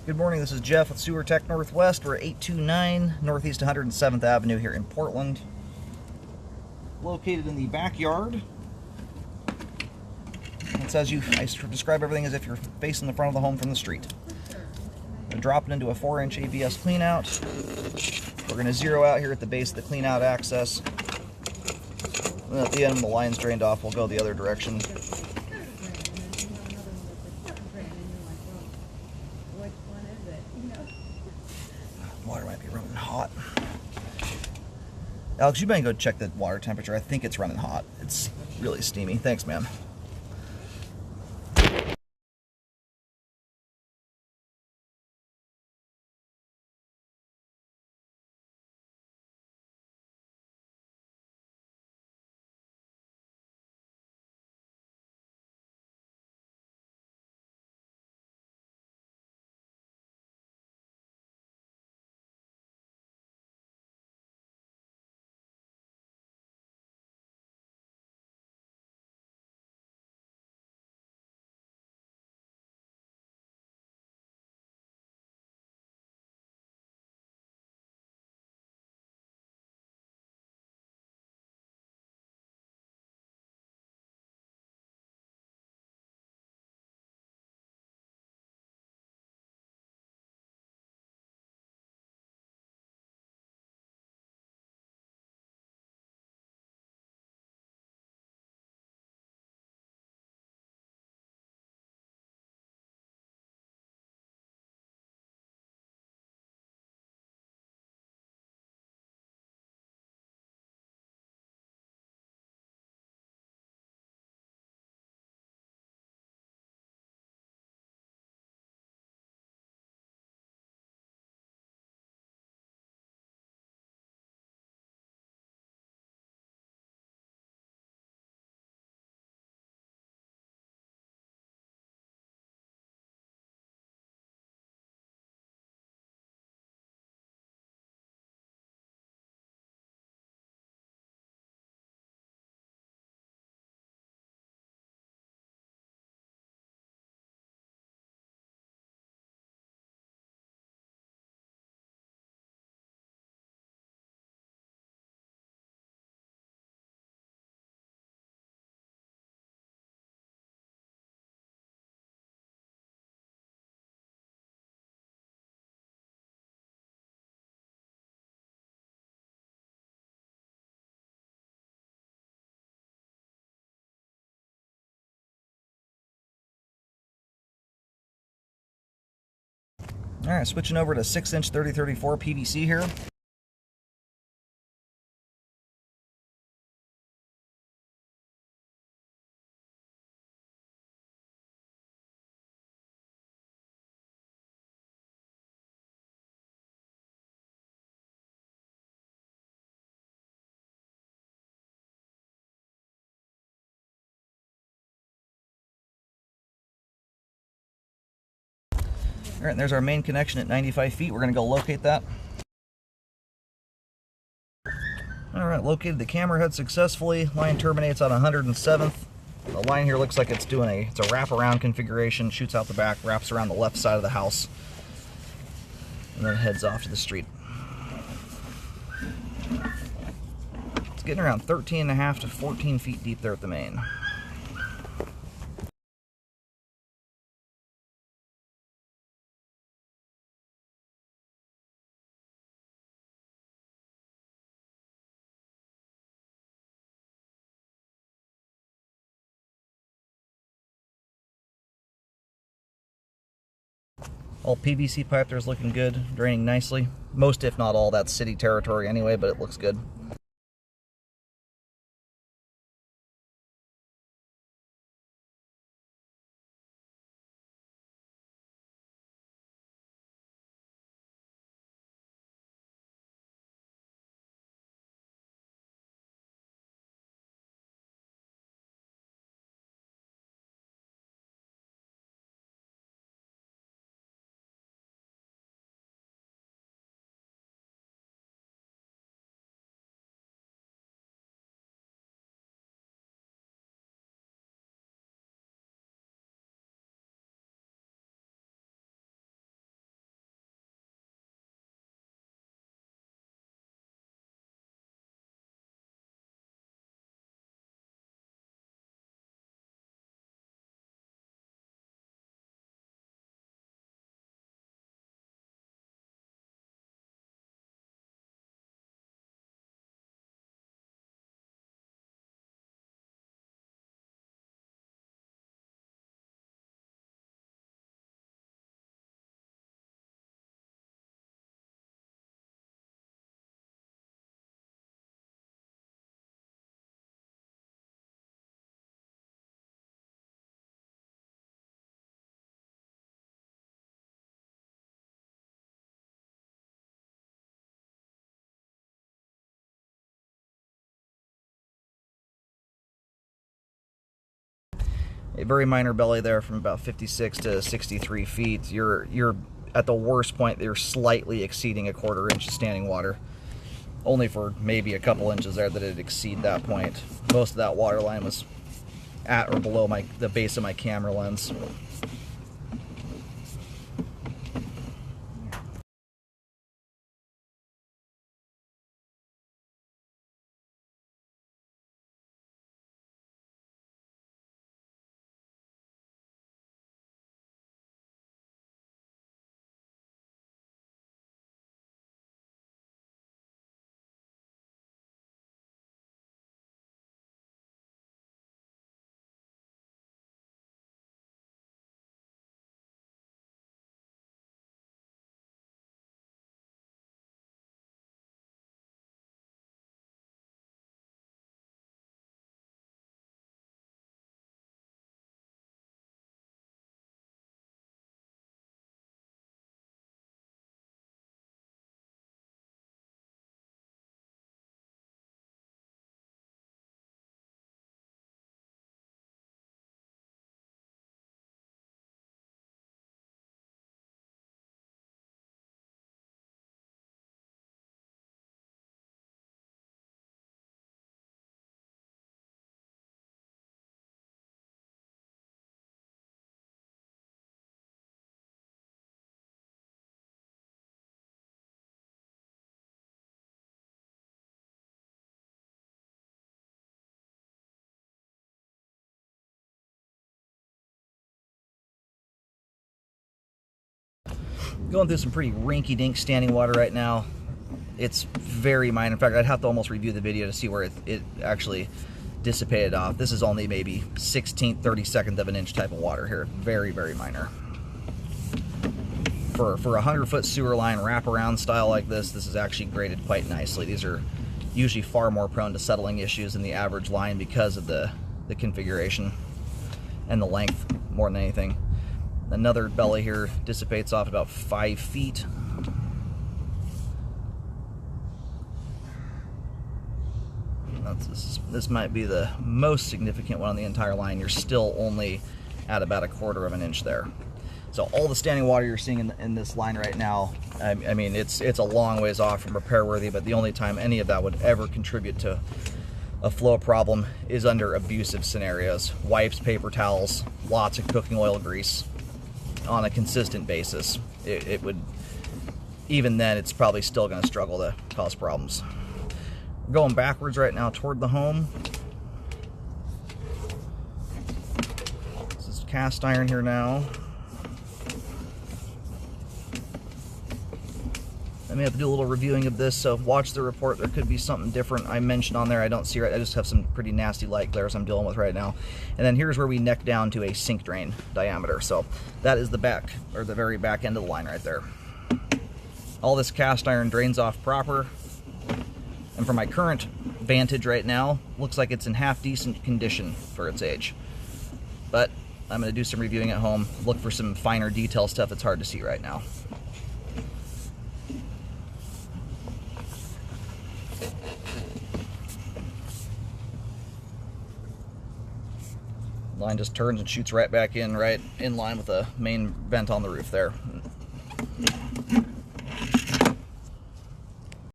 Good morning, this is Jeff with Sewer Tech Northwest. We're at 829 Northeast 107th Avenue here in Portland. Located in the backyard. It's as I describe everything as if you're facing the front of the home from the street. We're dropping into a 4-inch ABS cleanout. We're going to zero out here at the base of the cleanout access. And at the end, when the line's drained off, we'll go the other direction. Water might be running hot. Alex, you better go check the water temperature. I think it's running hot. It's really steamy. Thanks, man. Alright, switching over to 6-inch 3034 PVC here. Alright, there's our main connection at 95 feet. We're going to go locate that. Alright, located the camera head successfully. Line terminates on 107th. The line here looks like it's a wraparound configuration. Shoots out the back, wraps around the left side of the house, and then heads off to the street. It's getting around 13.5 to 14 feet deep there at the main. All PVC pipe there is looking good, draining nicely. Most, if not all, that's city territory anyway, but it looks good. A very minor belly there from about 56 to 63 feet. You're at the worst point, you're slightly exceeding a 1/4 inch of standing water. Only for maybe a couple inches there that it'd exceed that point. Most of that water line was at or below the base of my camera lens. Going through some pretty rinky-dink standing water right now. It's very minor. In fact, I'd have to almost review the video to see where it actually dissipated off. This is only maybe 1/16, 32nd of an inch type of water here. Very, very minor. For a 100-foot sewer line wraparound style like this, this is actually graded quite nicely. These are usually far more prone to settling issues than the average line because of the configuration and the length more than anything. Another belly here dissipates off about 5 feet. This might be the most significant one on the entire line. You're still only at about a 1/4 of an inch there. So all the standing water you're seeing in this line right now, I mean, it's a long ways off from repair worthy, but the only time any of that would ever contribute to a flow problem is under abusive scenarios. Wipes, paper towels, lots of cooking oil grease on a consistent basis. It would, even then, it's probably still going to struggle to cause problems. We're going backwards right now toward the home. This is cast iron here now. I may have to do a little reviewing of this, so watch the report. There could be something different I mentioned on there I don't see right. I just have some pretty nasty light glares I'm dealing with right now. And then here's where we neck down to a sink drain diameter. So that is the back, or the very back end of the line right there. All this cast iron drains off proper. And for my current Vantage right now, looks like it's in half decent condition for its age. But I'm going to do some reviewing at home, look for some finer detail stuff that's hard to see right now. Line just turns and shoots right back in, right in line with the main vent on the roof there.